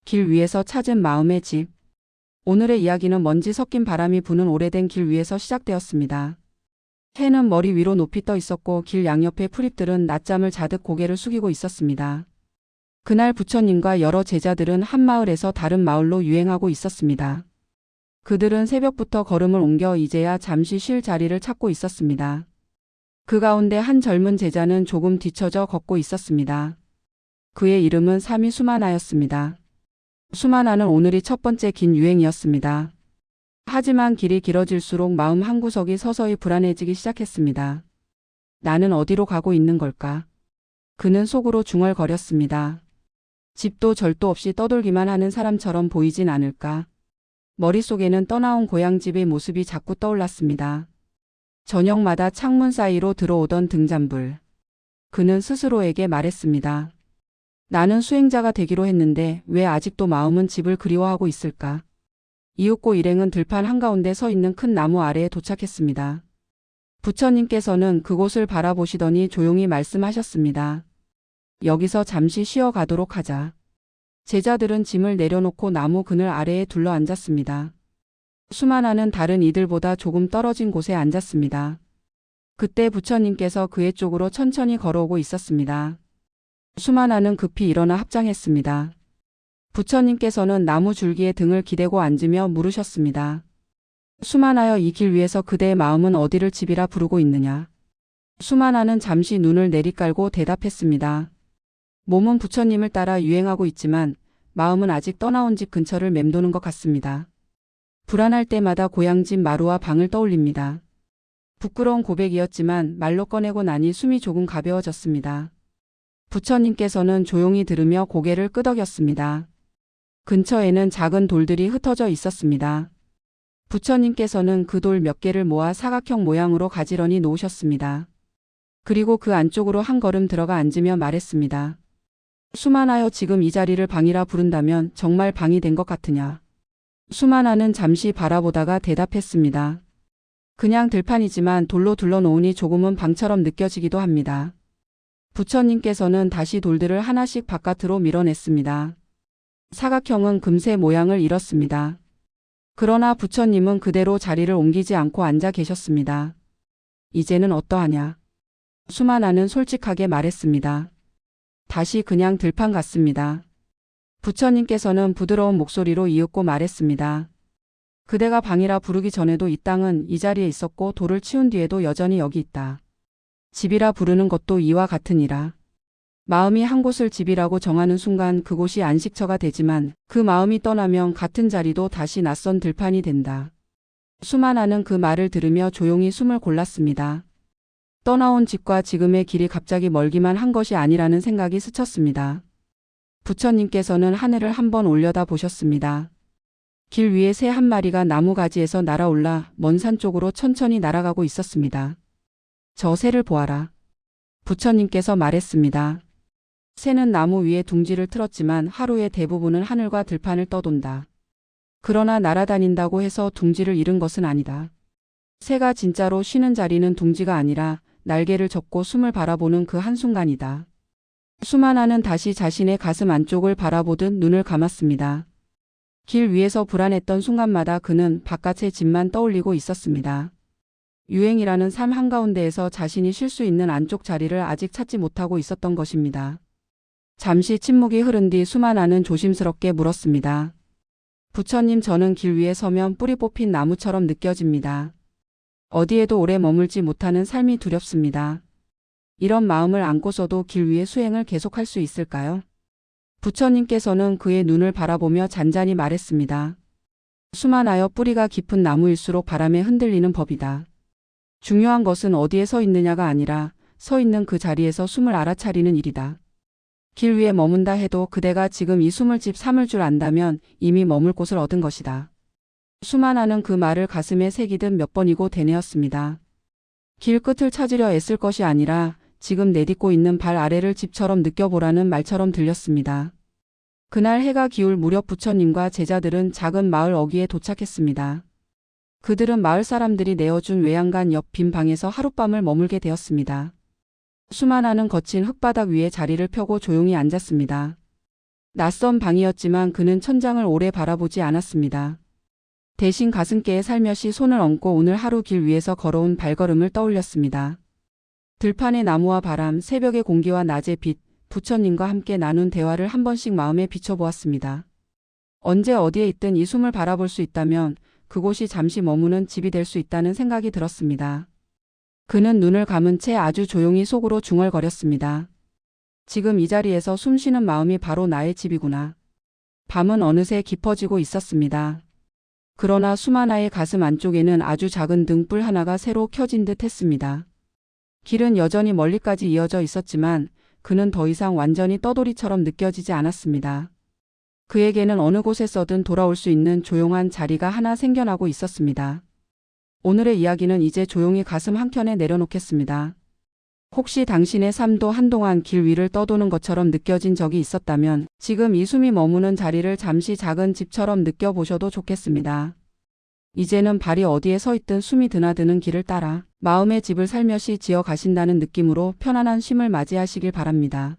길 위에서 찾은 마음의 집. 오늘의 이야기는 먼지 섞인 바람이 부는 오래된 길 위에서 시작되었습니다. 해는 머리 위로 높이 떠 있었고 길 양옆의 풀잎들은 낮잠을 자듯 고개를 숙이고 있었습니다. 그날 부처님과 여러 제자들은 한 마을에서 다른 마을로 유행하고 있었습니다. 그들은 새벽부터 걸음을 옮겨 이제야 잠시 쉴 자리를 찾고 있었습니다. 그 가운데 한 젊은 제자는 조금 뒤처져 걷고 있었습니다. 그의 이름은 삼이 수마나였습니다. 수마나는 오늘이 첫 번째 긴 유행이었습니다. 하지만 길이 길어질수록 마음 한구석이 서서히 불안해지기 시작했습니다. 나는 어디로 가고 있는 걸까? 그는 속으로 중얼거렸습니다. 집도 절도 없이 떠돌기만 하는 사람처럼 보이진 않을까? 머릿속에는 떠나온 고향집의 모습이 자꾸 떠올랐습니다. 저녁마다 창문 사이로 들어오던 등잔불. 그는 스스로에게 말했습니다. 나는 수행자가 되기로 했는데 왜 아직도 마음은 집을 그리워하고 있을까? 이윽고 일행은 들판 한가운데 서 있는 큰 나무 아래에 도착했습니다. 부처님께서는 그곳을 바라보시더니 조용히 말씀하셨습니다. 여기서 잠시 쉬어가도록 하자. 제자들은 짐을 내려놓고 나무 그늘 아래에 둘러 앉았습니다. 수마나는 다른 이들보다 조금 떨어진 곳에 앉았습니다. 그때 부처님께서 그의 쪽으로 천천히 걸어오고 있었습니다. 수마나는 급히 일어나 합장했습니다. 부처님께서는 나무 줄기에 등을 기대고 앉으며 물으셨습니다. 수마나여, 이 길 위에서 그대의 마음은 어디를 집이라 부르고 있느냐? 수마나는 잠시 눈을 내리깔고 대답했습니다. 몸은 부처님을 따라 유행하고 있지만 마음은 아직 떠나온 집 근처를 맴도는 것 같습니다. 불안할 때마다 고향집 마루와 방을 떠올립니다. 부끄러운 고백이었지만 말로 꺼내고 나니 숨이 조금 가벼워졌습니다. 부처님께서는 조용히 들으며 고개를 끄덕였습니다. 근처에는 작은 돌들이 흩어져 있었습니다. 부처님께서는 그 돌 몇 개를 모아 사각형 모양으로 가지런히 놓으셨습니다. 그리고 그 안쪽으로 한 걸음 들어가 앉으며 말했습니다. 수마나여, 지금 이 자리를 방이라 부른다면 정말 방이 된 것 같으냐? 수마나는 잠시 바라보다가 대답했습니다. 그냥 들판이지만 돌로 둘러놓으니 조금은 방처럼 느껴지기도 합니다. 부처님께서는 다시 돌들을 하나씩 바깥으로 밀어냈습니다. 사각형은 금세 모양을 잃었습니다. 그러나 부처님은 그대로 자리를 옮기지 않고 앉아 계셨습니다. 이제는 어떠하냐? 수마나는 솔직하게 말했습니다. 다시 그냥 들판 같습니다. 부처님께서는 부드러운 목소리로 이윽고 말했습니다. 그대가 방이라 부르기 전에도 이 땅은 이 자리에 있었고 돌을 치운 뒤에도 여전히 여기 있다. 집이라 부르는 것도 이와 같으니라. 마음이 한 곳을 집이라고 정하는 순간 그곳이 안식처가 되지만 그 마음이 떠나면 같은 자리도 다시 낯선 들판이 된다. 수마나는 그 말을 들으며 조용히 숨을 골랐습니다. 떠나온 집과 지금의 길이 갑자기 멀기만 한 것이 아니라는 생각이 스쳤습니다. 부처님께서는 하늘을 한번 올려다 보셨습니다. 길 위에 새 한 마리가 나무 가지에서 날아올라 먼 산 쪽으로 천천히 날아가고 있었습니다. 저 새를 보아라. 부처님께서 말했습니다. 새는 나무 위에 둥지를 틀었지만 하루의 대부분은 하늘과 들판을 떠돈다. 그러나 날아다닌다고 해서 둥지를 잃은 것은 아니다. 새가 진짜로 쉬는 자리는 둥지가 아니라 날개를 접고 숨을 바라보는 그 한순간이다. 수마나는 다시 자신의 가슴 안쪽을 바라보듯 눈을 감았습니다. 길 위에서 불안했던 순간마다 그는 바깥의 집만 떠올리고 있었습니다. 유행이라는 삶 한가운데에서 자신이 쉴 수 있는 안쪽 자리를 아직 찾지 못하고 있었던 것입니다. 잠시 침묵이 흐른 뒤 수마나는 조심스럽게 물었습니다. 부처님, 저는 길 위에 서면 뿌리 뽑힌 나무처럼 느껴집니다. 어디에도 오래 머물지 못하는 삶이 두렵습니다. 이런 마음을 안고서도 길 위에 수행을 계속할 수 있을까요? 부처님께서는 그의 눈을 바라보며 잔잔히 말했습니다. 수마나여, 뿌리가 깊은 나무일수록 바람에 흔들리는 법이다. 중요한 것은 어디에 서 있느냐가 아니라 서 있는 그 자리에서 숨을 알아차리는 일이다. 길 위에 머문다 해도 그대가 지금 이 숨을 집 삼을 줄 안다면 이미 머물 곳을 얻은 것이다. 수마나는 그 말을 가슴에 새기듯 몇 번이고 되뇌었습니다. 길 끝을 찾으려 애쓸 것이 아니라 지금 내딛고 있는 발 아래를 집처럼 느껴보라는 말처럼 들렸습니다. 그날 해가 기울 무렵 부처님과 제자들은 작은 마을 어귀에 도착했습니다. 그들은 마을 사람들이 내어준 외양간 옆 빈 방에서 하룻밤을 머물게 되었습니다. 수마나는 거친 흙바닥 위에 자리를 펴고 조용히 앉았습니다. 낯선 방이었지만 그는 천장을 오래 바라보지 않았습니다. 대신 가슴께에 살며시 손을 얹고 오늘 하루 길 위에서 걸어온 발걸음을 떠올렸습니다. 들판의 나무와 바람, 새벽의 공기와 낮의 빛, 부처님과 함께 나눈 대화를 한 번씩 마음에 비춰보았습니다. 언제 어디에 있든 이 숨을 바라볼 수 있다면 그곳이 잠시 머무는 집이 될 수 있다는 생각이 들었습니다. 그는 눈을 감은 채 아주 조용히 속으로 중얼거렸습니다. 지금 이 자리에서 숨쉬는 마음이 바로 나의 집이구나. 밤은 어느새 깊어지고 있었습니다. 그러나 수만아의 가슴 안쪽에는 아주 작은 등불 하나가 새로 켜진 듯 했습니다. 길은 여전히 멀리까지 이어져 있었지만 그는 더 이상 완전히 떠돌이처럼 느껴지지 않았습니다. 그에게는 어느 곳에서든 돌아올 수 있는 조용한 자리가 하나 생겨나고 있었습니다. 오늘의 이야기는 이제 조용히 가슴 한켠에 내려놓겠습니다. 혹시 당신의 삶도 한동안 길 위를 떠도는 것처럼 느껴진 적이 있었다면 지금 이 숨이 머무는 자리를 잠시 작은 집처럼 느껴보셔도 좋겠습니다. 이제는 발이 어디에 서 있든 숨이 드나드는 길을 따라 마음의 집을 살며시 지어 가신다는 느낌으로 편안한 쉼을 맞이하시길 바랍니다.